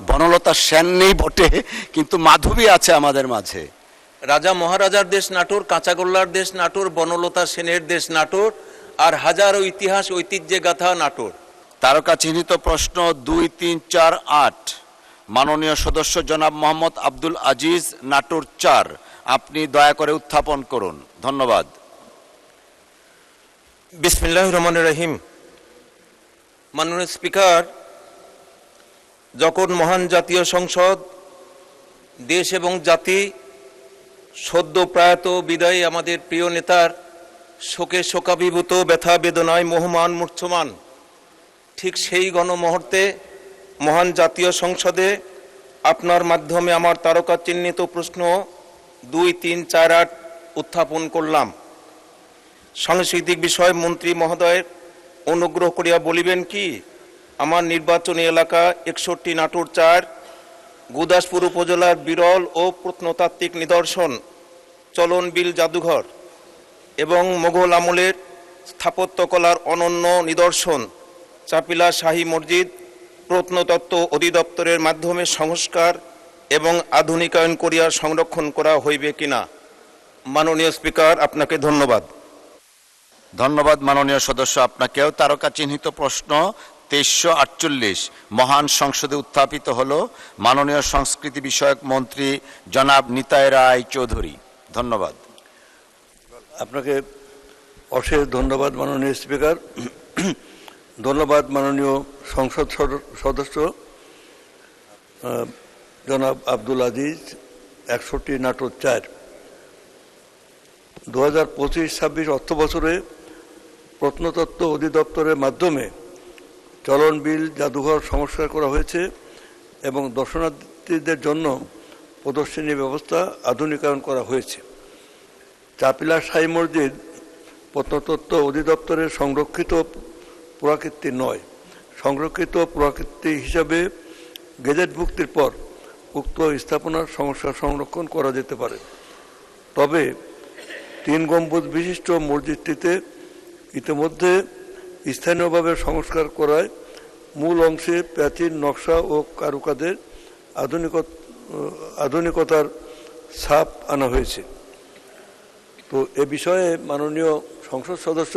বনলতা সেন নেই বটে, কিন্তু মাধবী আছে আমাদের মাঝে। রাজা মহারাজার দেশ নাটোর, কাঁচাগোল্লার দেশ নাটোর, বনলতা সেনের দেশ নাটোর, আর হাজারো ইতিহাস ঐতিহ্যে গাথা নাটোর। তারকা চিহ্নিত প্রশ্ন 2, 3, 4, 8, মাননীয় সদস্য জনাব মোহাম্মদ আব্দুল আজিজ, নাটোর 4। আপনি দয়া করে উত্থাপন করুন, ধন্যবাদ। বিসমিল্লাহির রহমানির রহিম। মাননীয় স্পিকার, যখন মহান জাতীয় সংসদ দেশ এবং জাতি সদ্য প্রয়াত বিদায়ী আমাদের প্রিয় নেতার শোকে শোকাভিভূত, ব্যথা বেদনায় মোহমান মূর্ছমান, ঠিক সেই গণমুহূর্তে মহান জাতীয় সংসদে আপনার মাধ্যমে আমার তারকা চিহ্নিত প্রশ্ন 2, 3, 4, 8 উত্থাপন করলাম। সাংস্কৃতিক বিষয় মন্ত্রী মহোদয়ের অনুগ্রহ করিয়া বলিবেন কি, আমার নির্বাচনী এলাকা 61 নাটোর 4 গুদাসপুর উপজেলার বিরল ও প্রত্নতাত্ত্বিক নিদর্শন চলনবিল জাদুঘর এবং মোগল আমলের স্থাপত্যকলার অনন্য নিদর্শন চাপিলা শাহী মসজিদ প্রত্নতত্ত্ব অধিদপ্তরের মাধ্যমে সংস্কার এবং আধুনিকায়ন করিয়া সংরক্ষণ করা হইবে কিনা। মাননীয় স্পিকার, আপনাকে ধন্যবাদ। ধন্যবাদ মাননীয় সদস্য আপনাকেও। তারকা চিহ্নিত প্রশ্ন 2348 মহান সংসদে উত্থাপিত হলো মাননীয় সংস্কৃতি বিষয়ক মন্ত্রী জনাব নিতাই রায় চৌধুরী। ধন্যবাদ। আপনাকে অশেষ ধন্যবাদ মাননীয় স্পিকার। ধন্যবাদ মাননীয় সংসদ সদস্য জনাব আব্দুল আজিজ, 61 নাটোর 4। 2025-26 অর্থ বছরে প্রত্নতত্ত্ব অধিদপ্তরের মাধ্যমে চলনবিল জাদুঘর সংস্কার করা হয়েছে এবং দর্শনার্থীদের জন্য প্রদর্শনী ব্যবস্থা আধুনিকায়ন করা হয়েছে। চাপিলা শাহী মসজিদ প্রত্নতত্ত্ব অধিদপ্তরের সংরক্ষিত পুরাকীর্তি নয়, সংরক্ষিত পুরাকীর্তি হিসাবে গেজেটভুক্তির পর উক্ত স্থাপনার সংস্কার সংরক্ষণ করা যেতে পারে। তবে 3 গম্বুজ বিশিষ্ট মসজিদটিতে ইতিমধ্যে স্থানীয়ভাবে সংস্কার করায় মূল অংশে প্রাচীন নকশা ও কারুকাজের আধুনিকতার ছাপ আনা হয়েছে। তো এ বিষয়ে মাননীয় সংসদ সদস্য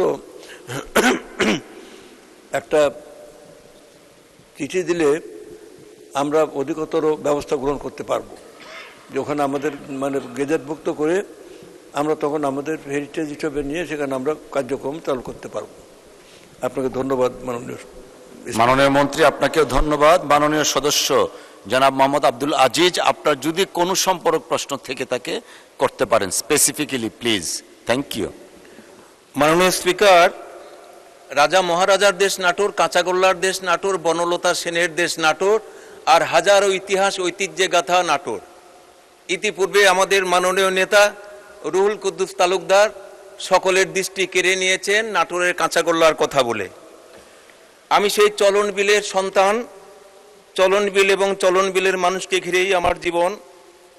একটা চিঠি দিলে আমরা অধিকতর ব্যবস্থা গ্রহণ করতে পারব। যখন আমাদের গেজেটভুক্ত করে আমরা তখন আমাদের হেরিটেজ হিসেবে নিয়ে সেখানে আমরা কার্যক্রম চালু করতে পারব। আপনাকে ধন্যবাদ মাননীয় মন্ত্রী, আপনাকেও ধন্যবাদ। মাননীয় সদস্য জনাব মোহাম্মদ আব্দুল আজিজ, আপনার যদি কোনো সম্পর্ক প্রশ্ন থেকে থাকে করতে পারেন স্পেসিফিক্যালি, প্লিজ। Thank you. মাননীয় স্পিকার, রাজা মহারাজার দেশ নাটোর, কাঁচাগোল্লার দেশ নাটোর, বনলতা সেনের দেশ নাটোর, আর হাজারো ইতিহাস ঐতিহ্যে গাথা নাটোর। ইতিপূর্বে আমাদের মাননীয় নেতা রুহুল কুদ্দুস তালুকদার সকলের দৃষ্টি কেড়ে নিয়েছেন নাটোরের কাঁচাগোল্লার কথা বলে। আমি সেই চলনবিলের সন্তান, চলনবিল এবং চলনবিলের মানুষকে ঘিরেই আমার জীবন।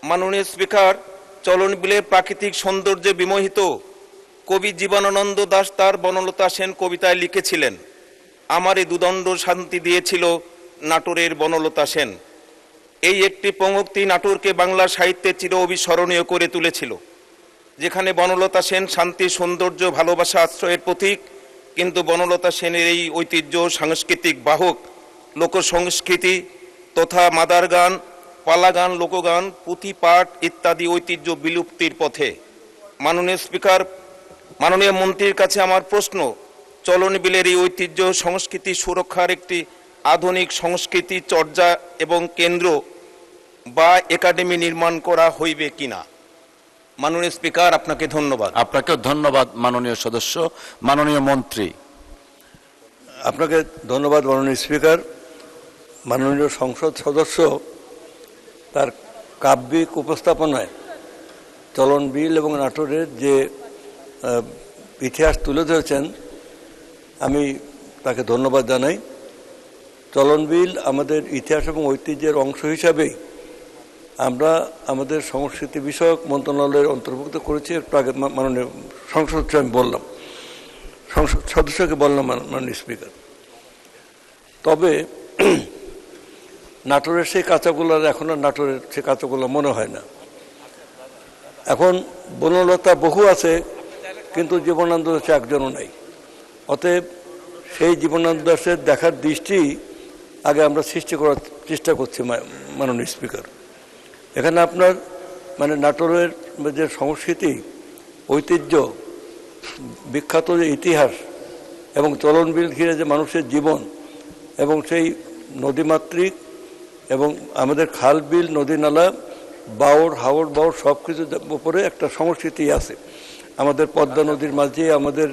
মাননীয় স্পিকার, চলনবিলের প্রাকৃতিক সৌন্দর্যে বিমোহিত কবি জীবনানন্দ দাশ তার বনলতা সেন কবিতায় লিখেছিলেন, আমারে দুদণ্ড শান্তি দিয়েছিল নাটোরের বনলতা সেন। এই একটি পঙ্ক্তি নাটোরকে বাংলা সাহিত্যে চির অবিস্মরণীয় করে তুলেছিল, যেখানে বনলতা সেন শান্তি, সৌন্দর্য, ভালোবাসা, আশ্রয়ের প্রতীক। কিন্তু বনলতা সেনের এই ঐতিহ্য সাংস্কৃতিক বাহক লোকসংস্কৃতি তথা মাদার গান, পালা গান, লোকগান, পুঁথি পাঠ ইত্যাদি ঐতিহ্য বিলুপ্তির পথে। মাননীয় স্পিকার, মাননীয় মন্ত্রীর কাছে আমার প্রশ্ন, চলনবিলের এই ঐতিহ্য সংস্কৃতি সুরক্ষার একটি আধুনিক সংস্কৃতি চর্চা এবং কেন্দ্র বা একাডেমি নির্মাণ করা হইবে কিনা। মাননীয় স্পিকার, আপনাকে ধন্যবাদ। আপনাকেও ধন্যবাদ মাননীয় সদস্য। মাননীয় মন্ত্রী। আপনাকে ধন্যবাদ মাননীয় স্পিকার। মাননীয় সংসদ সদস্য তার কাব্যিক উপস্থাপনায় চলনবিল এবং নাটোরের যে ইতিহাস তুলে ধরেছেন, আমি তাকে ধন্যবাদ জানাই। চলনবিল আমাদের ইতিহাস এবং ঐতিহ্যের অংশ হিসাবেই আমরা আমাদের সংস্কৃতি বিষয়ক মন্ত্রণালয়ের অন্তর্ভুক্ত করেছি। একটু আগে মাননীয় সংসদ আমি বললাম, সংসদ সদস্যকে বললাম মাননীয় স্পিকার। তবে নাটোরের সেই কাঁচাগোলার এখন আর নাটোরের সেই কাঁচাগোলা মনে হয় না। এখন বনলতা বহু আছে, কিন্তু জীবনানন্দ দাস একজনও নাই। অতএব সেই জীবনানন্দ দাসের দেখার দৃষ্টি আগে আমরা সৃষ্টি করার চেষ্টা করছি মাননীয় স্পিকার। এখানে আপনার মানে নাটোরের যে সংস্কৃতি, ঐতিহ্য, বিখ্যাত যে ইতিহাস এবং চলনবিল ঘিরে যে মানুষের জীবন এবং সেই নদীমাতৃক এবং আমাদের খাল বিল নদী নালা বাওর হাওড় বাওর সব কিছুর উপরে একটা সংস্কৃতি আছে। আমাদের পদ্মা নদীর মাঝে আমাদের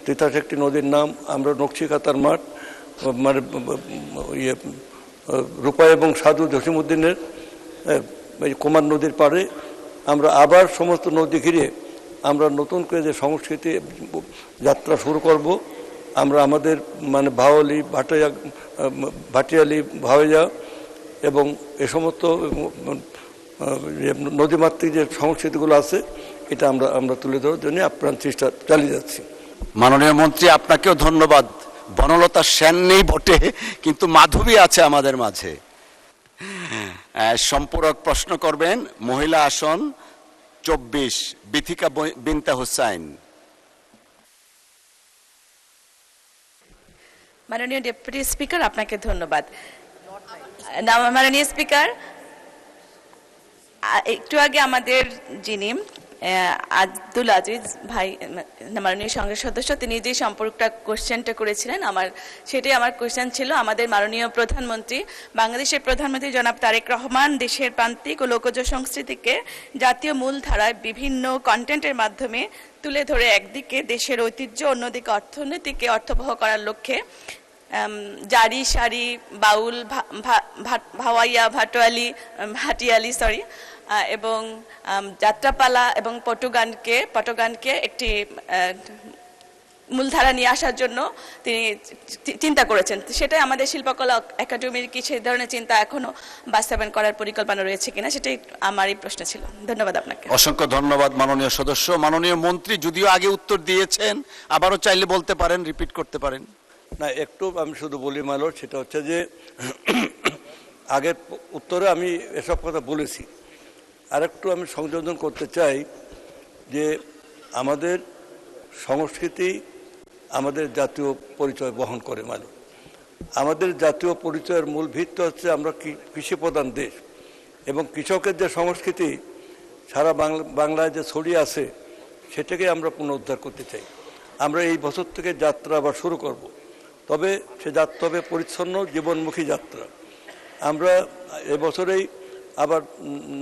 তিতাস একটি নদীর নাম, আমরা নকশিকাতার মাঠ, মানে ইয়ে রূপা এবং সাধু জসিমউদ্দিনের কুমার নদীর পাড়ে আমরা আবার সমস্ত নদী ঘিরে আমরা নতুন করে যে সংস্কৃতি যাত্রা শুরু করব। আমরা আমাদের মানে ভাওয়ালি ভাটিয়ালি ভাওয়াইয়া এবং এ সমস্ত নদীমাতৃক যে সংস্কৃতিগুলো আছে এটা আমরা তুলে ধরার জন্য আপ্রাণ চেষ্টা চালিয়ে যাচ্ছি। মাননীয় মন্ত্রী, আপনাকেও ধন্যবাদ। বনলতা সেন নেই বটে, কিন্তু মাধবী আছে আমাদের মাঝে। সম্পূরক প্রশ্ন করবেন মহিলা আসন 24 বিথিকা বিনতে হুসাইন। মাননীয় ডেপুটি স্পিকার, আপনাকে ধন্যবাদ। মাননীয় স্পিকার, একটু আগে আমাদের যিনি আব্দুল আজিজ ভাই মাননীয় সংসদ সদস্য, তিনি যে সম্পর্কটা কোশ্চেনটা করেছিলেন সেটাই আমার কোশ্চেন ছিল। আমাদের মাননীয় প্রধানমন্ত্রী, বাংলাদেশের প্রধানমন্ত্রী জনাব তারেক রহমান দেশের প্রান্তিক ও লোকজ সংস্কৃতিকে জাতীয় মূলধারায় বিভিন্ন কন্টেন্টের মাধ্যমে তুলে ধরে একদিকে দেশের ঐতিহ্য, অন্যদিকে অর্থনীতিকে অর্থবহ করার লক্ষ্যে জারি সারি বাউল ভাওয়াইয়া ভাটিয়ালি এবং যাত্রাপালা এবং পটগানকে একটি মূলধারা নিয়ে আসার জন্য তিনি চিন্তা করেছেন। সেটাই আমাদের শিল্পকলা একাডেমির কি সেই ধরনের চিন্তা এখনো বাস্তবায়ন করার পরিকল্পনা রয়েছে কিনা, সেটাই আমার এই প্রশ্ন ছিল। ধন্যবাদ আপনাকে। অসংখ্য ধন্যবাদ মাননীয় সদস্য। মাননীয় মন্ত্রী যদিও আগে উত্তর দিয়েছেন, আবারও চাইলে বলতে পারেন, রিপিট করতে পারেন। না, একটু আমি শুধু বলি মাইলর, সেটা হচ্ছে যে আগের উত্তরে আমি এসব কথা বলেছি। আরেকটু আমি সংযোজন করতে চাই যে আমাদের সংস্কৃতি আমাদের জাতীয় পরিচয় বহন করে। মাইলর, আমাদের জাতীয় পরিচয়ের মূল ভিত্তি হচ্ছে আমরা কৃষি প্রধান দেশ, এবং কৃষকের যে সংস্কৃতি সারা বাংলায় যে ছড়িয়ে আছে সেটাকে আমরা পুনরুদ্ধার করতে চাই। আমরা এই বছর থেকে যাত্রা আবার শুরু করব, তবে সে যাত্রা হবে পরিচ্ছন্ন জীবনমুখী যাত্রা। আমরা এবছরেই আবার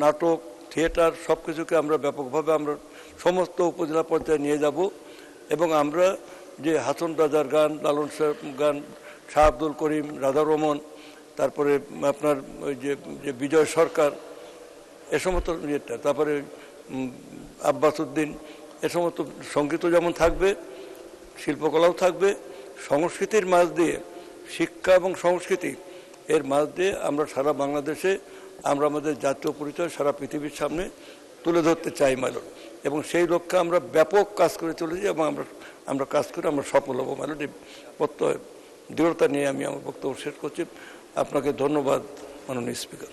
নাটক, থিয়েটার সব কিছুকে আমরা ব্যাপকভাবে আমরা সমস্ত উপজেলা পর্যায়ে নিয়ে যাব, এবং আমরা যে হাসন রাজার গান, লালন গান, শাহ আব্দুল করিম, রাধা রমন, তারপরে আপনার ওই যে বিজয় সরকার, এ সমস্ত ইয়েটা, তারপরে আব্বাস উদ্দিন, এ সমস্ত সঙ্গীতও যেমন থাকবে, শিল্পকলাও থাকবে। সংস্কৃতির মাঝ দিয়ে শিক্ষা এবং সংস্কৃতি এর মাঝ দিয়ে আমরা সারা বাংলাদেশে আমরা আমাদের জাতীয় পরিচয় সারা পৃথিবীর সামনে তুলে ধরতে চাই মাইলর, এবং সেই লক্ষ্যে আমরা ব্যাপক কাজ করে চলেছি এবং আমরা কাজ করে আমরা সফল হবো মাইলর। এই প্রত্যয় দৃঢ়তা নিয়ে আমি আমার বক্তব্য শেষ করছি। আপনাকে ধন্যবাদ মাননীয় স্পিকার।